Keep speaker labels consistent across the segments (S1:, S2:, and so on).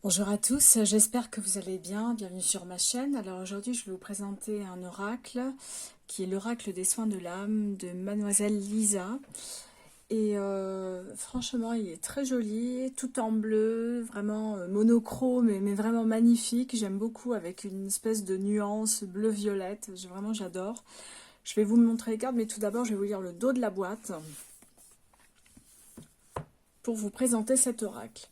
S1: Bonjour à tous, j'espère que vous allez bien. Bienvenue sur ma chaîne. Alors aujourd'hui, je vais vous présenter un oracle qui est l'oracle des soins de l'âme de Mademoiselle Lisa. Et franchement, il est très joli, tout en bleu, vraiment monochrome, mais vraiment magnifique. J'aime beaucoup avec une espèce de nuance bleu-violette. Vraiment, j'adore. Je vais vous montrer les cartes, mais tout d'abord, je vais vous lire le dos de la boîte pour vous présenter cet oracle.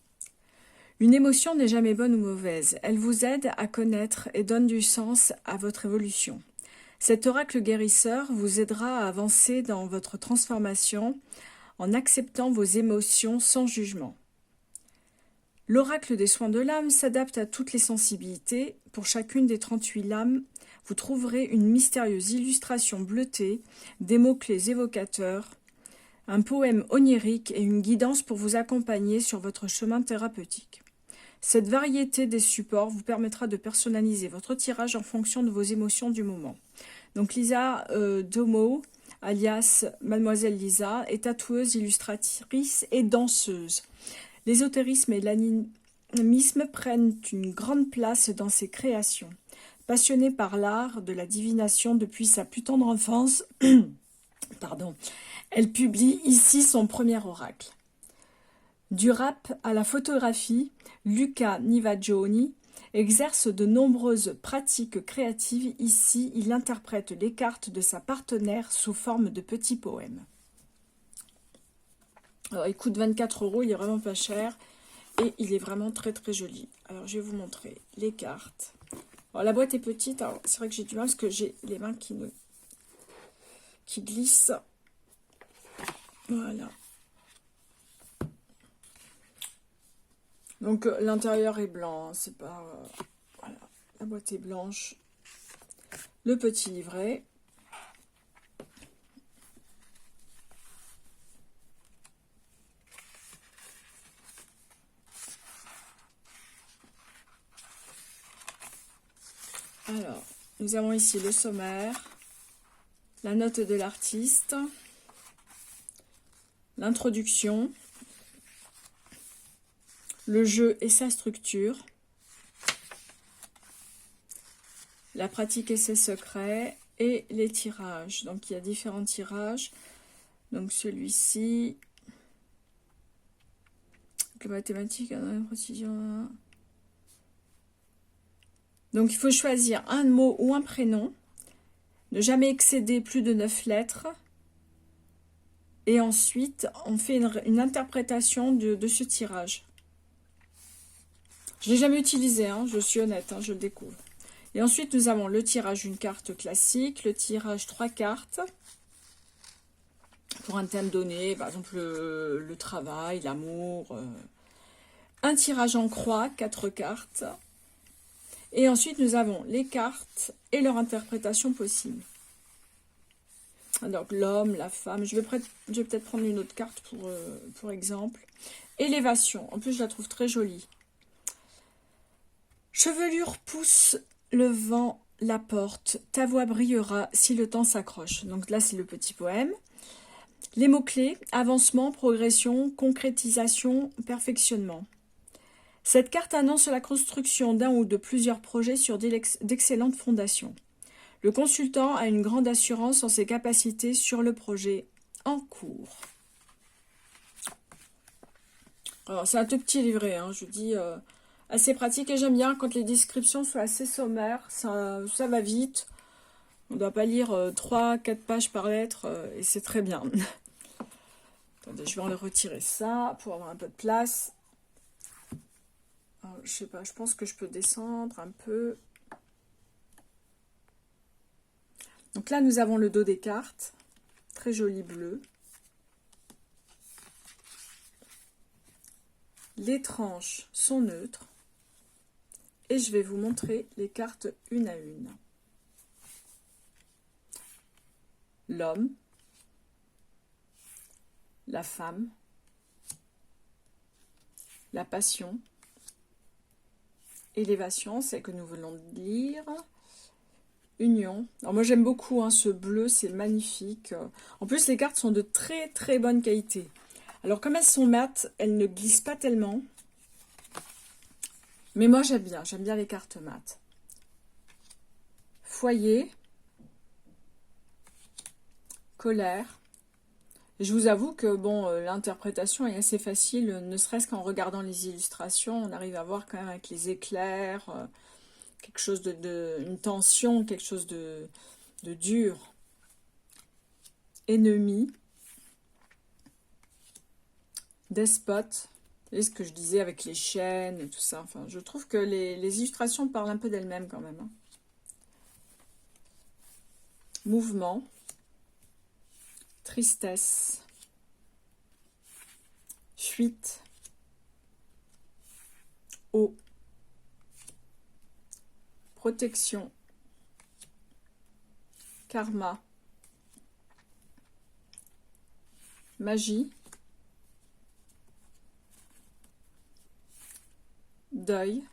S1: Une émotion n'est jamais bonne ou mauvaise, elle vous aide à connaître et donne du sens à votre évolution. Cet oracle guérisseur vous aidera à avancer dans votre transformation en acceptant vos émotions sans jugement. L'oracle des soins de l'âme s'adapte à toutes les sensibilités. Pour chacune des 38 lames, vous trouverez une mystérieuse illustration bleutée, des mots-clés évocateurs, un poème onirique et une guidance pour vous accompagner sur votre chemin thérapeutique. Cette variété des supports vous permettra de personnaliser votre tirage en fonction de vos émotions du moment. Donc Lisa Domo, alias Mademoiselle Lisa, est tatoueuse, illustratrice et danseuse. L'ésotérisme et l'animisme prennent une grande place dans ses créations. Passionnée par l'art de la divination depuis sa plus tendre enfance, elle publie ici son premier oracle. Du rap à la photographie, Luca Nivagioni exerce de nombreuses pratiques créatives. Ici, il interprète les cartes de sa partenaire sous forme de petits poèmes. Alors, il coûte 24 €, il est vraiment pas cher et il est vraiment très très joli. Alors, je vais vous montrer les cartes. Alors, la boîte est petite, c'est vrai que j'ai du mal parce que j'ai les mains qui glissent. Voilà. Donc l'intérieur est blanc, c'est pas... voilà, la boîte est blanche. Le petit livret. Alors, nous avons ici le sommaire, la note de l'artiste, l'introduction, le jeu et sa structure, la pratique et ses secrets, et les tirages. Donc il y a différents tirages. Donc celui-ci, les mathématiques, précision. Donc il faut choisir un mot ou un prénom, ne jamais excéder plus de 9 lettres. Et ensuite, on fait une interprétation de ce tirage. Je ne l'ai jamais utilisé, hein, je suis honnête, hein, je le découvre. Et ensuite, nous avons le tirage d'une carte classique, le tirage 3 cartes, pour un thème donné, par exemple le travail, l'amour. Un tirage en croix, 4 cartes. Et ensuite, nous avons les cartes et leur interprétation possible. Alors, l'homme, la femme, je vais peut-être prendre une autre carte pour exemple. Élévation, en plus je la trouve très jolie. Chevelure pousse le vent, la porte, ta voix brillera si le temps s'accroche. Donc là, c'est le petit poème. Les mots-clés, avancement, progression, concrétisation, perfectionnement. Cette carte annonce la construction d'un ou de plusieurs projets sur d'excellentes fondations. Le consultant a une grande assurance en ses capacités sur le projet en cours. Alors, c'est un tout petit livret, hein, je vous dis... assez pratique et j'aime bien quand les descriptions sont assez sommaires, ça va vite. On ne doit pas lire 3-4 pages par lettre et c'est très bien. Attendez, je vais en retirer ça pour avoir un peu de place. Alors, je sais pas, je pense que je peux descendre un peu. Donc là, nous avons le dos des cartes, très joli bleu. Les tranches sont neutres. Et je vais vous montrer les cartes une à une. L'homme, la femme, la passion, élévation, c'est que nous venons de lire, union. Alors moi j'aime beaucoup hein, ce bleu, c'est magnifique. En plus les cartes sont de très très bonne qualité. Alors comme elles sont mates, elles ne glissent pas tellement. Mais moi, j'aime bien les cartes mat. Foyer, colère. Et je vous avoue que bon, l'interprétation est assez facile, ne serait-ce qu'en regardant les illustrations, on arrive à voir quand même avec les éclairs, quelque chose une tension, quelque chose de dur. Ennemi, despote, et ce que je disais avec les chaînes et tout ça. Enfin, je trouve que les illustrations parlent un peu d'elles-mêmes quand même. Hein. Mouvement, tristesse, fuite, eau, protection, karma, magie, deuil,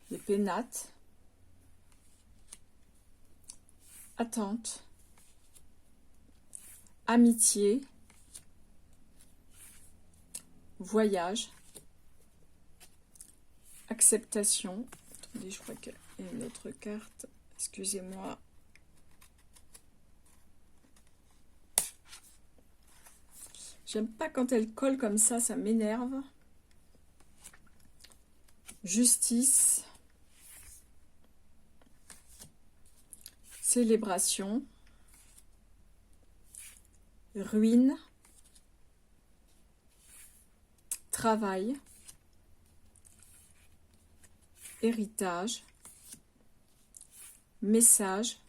S1: les pénates, attente, amitié, voyage, acceptation. Attendez, je crois qu'il y a une autre carte. Excusez-moi. J'aime pas quand elle colle comme ça m'énerve. Justice. Célébration. Ruine. Travail. Héritage. Message.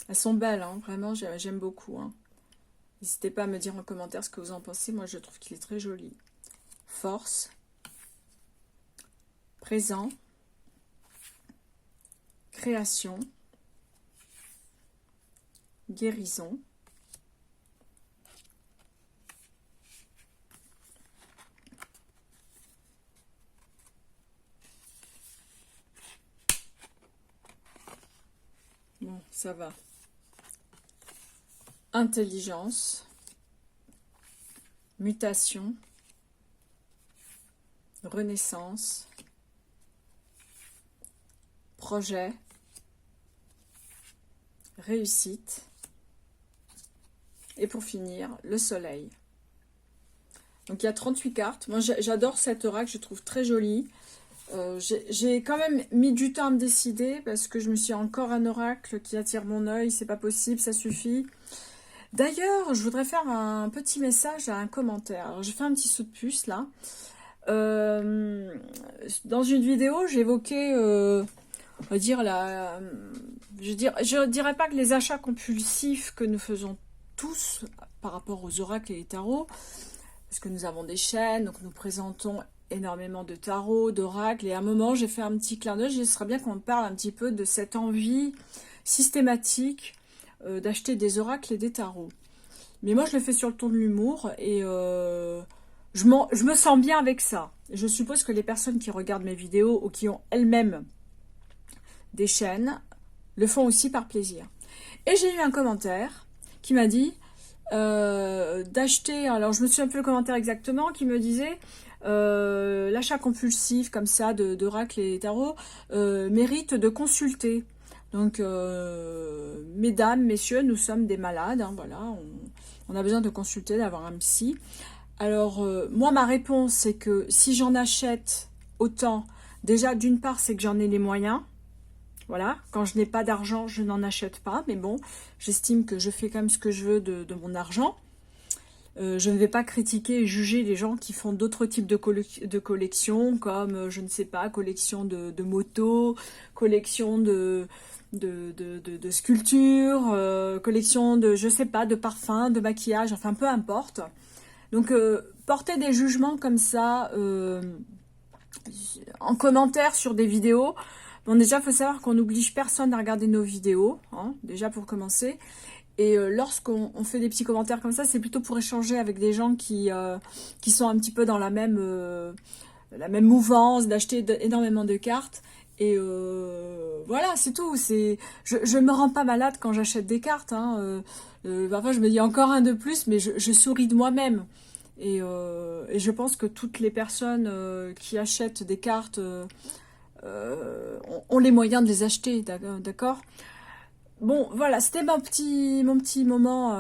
S1: Elles sont belles, hein, vraiment, j'aime beaucoup. Hein. N'hésitez pas à me dire en commentaire ce que vous en pensez. Moi, je trouve qu'il est très joli. Force. Présent. Création. Guérison. Bon, ça va. Intelligence. Mutation. Renaissance. Projet. Réussite. Et pour finir, le soleil. Donc il y a 38 cartes. Moi j'adore cet oracle, je trouve très joli. J'ai quand même mis du temps à me décider parce que je me suis dit, encore un oracle qui attire mon œil, c'est pas possible, ça suffit. D'ailleurs, je voudrais faire un petit message à un commentaire. Alors, j'ai fait un petit saut de puce là. Dans une vidéo, j'évoquais, on va dire, je dirais pas que les achats compulsifs que nous faisons tous par rapport aux oracles et les tarots, parce que nous avons des chaînes, donc nous présentons énormément de tarots, d'oracles, et à un moment j'ai fait un petit clin d'œil, ce serait bien qu'on parle un petit peu de cette envie systématique d'acheter des oracles et des tarots. Mais moi je le fais sur le ton de l'humour, et je me sens bien avec ça. Je suppose que les personnes qui regardent mes vidéos, ou qui ont elles-mêmes des chaînes, le font aussi par plaisir. Et j'ai eu un commentaire qui m'a dit d'acheter, alors je me souviens plus le commentaire exactement, qui me disait l'achat compulsif comme ça d'oracle et tarot mérite de consulter. Donc mesdames, messieurs, nous sommes des malades, hein, voilà, on a besoin de consulter, d'avoir un psy. Alors moi ma réponse c'est que si j'en achète autant, déjà d'une part c'est que j'en ai les moyens. Voilà, quand je n'ai pas d'argent, je n'en achète pas. Mais bon, j'estime que je fais quand même ce que je veux de mon argent. Je ne vais pas critiquer et juger les gens qui font d'autres types de collections, comme, je ne sais pas, collection de motos, collection de sculptures, collection de, je sais pas, de parfums, de maquillage, enfin peu importe. Donc, porter des jugements comme ça en commentaire sur des vidéos... Bon, déjà, il faut savoir qu'on n'oblige personne à regarder nos vidéos, hein, déjà pour commencer. Et lorsqu'on fait des petits commentaires comme ça, c'est plutôt pour échanger avec des gens qui sont un petit peu dans la même mouvance, d'acheter énormément de cartes. Et voilà, c'est tout. Je me rends pas malade quand j'achète des cartes. Hein. Parfois, je me dis encore un de plus, mais je souris de moi-même. Et je pense que toutes les personnes qui achètent des cartes ont les moyens de les acheter, d'accord? Bon, voilà, c'était mon petit moment,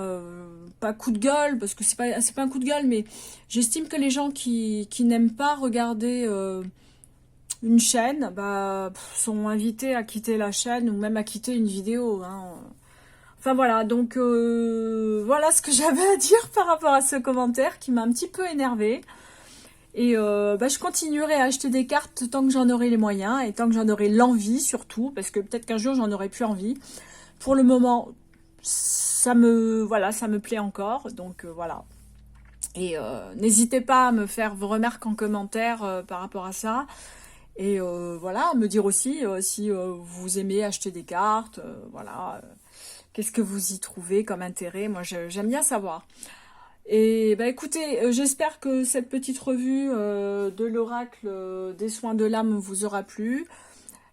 S1: pas coup de gueule, parce que c'est pas un coup de gueule, mais j'estime que les gens qui n'aiment pas regarder une chaîne, bah, sont invités à quitter la chaîne ou même à quitter une vidéo, hein. Enfin voilà, donc voilà ce que j'avais à dire par rapport à ce commentaire qui m'a un petit peu énervé. Et bah, je continuerai à acheter des cartes tant que j'en aurai les moyens et tant que j'en aurai l'envie surtout, parce que peut-être qu'un jour j'en aurai plus envie. Pour le moment, voilà, ça me plaît encore, donc voilà. Et n'hésitez pas à me faire vos remarques en commentaire par rapport à ça. Et voilà, me dire aussi si vous aimez acheter des cartes, voilà. Qu'est-ce que vous y trouvez comme intérêt? Moi, j'aime bien savoir. Et bah écoutez, j'espère que cette petite revue de l'oracle des soins de l'âme vous aura plu.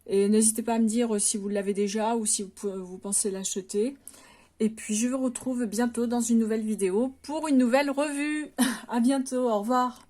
S1: Et n'hésitez pas à me dire si vous l'avez déjà ou si vous pensez l'acheter. Et puis je vous retrouve bientôt dans une nouvelle vidéo pour une nouvelle revue. À bientôt, au revoir.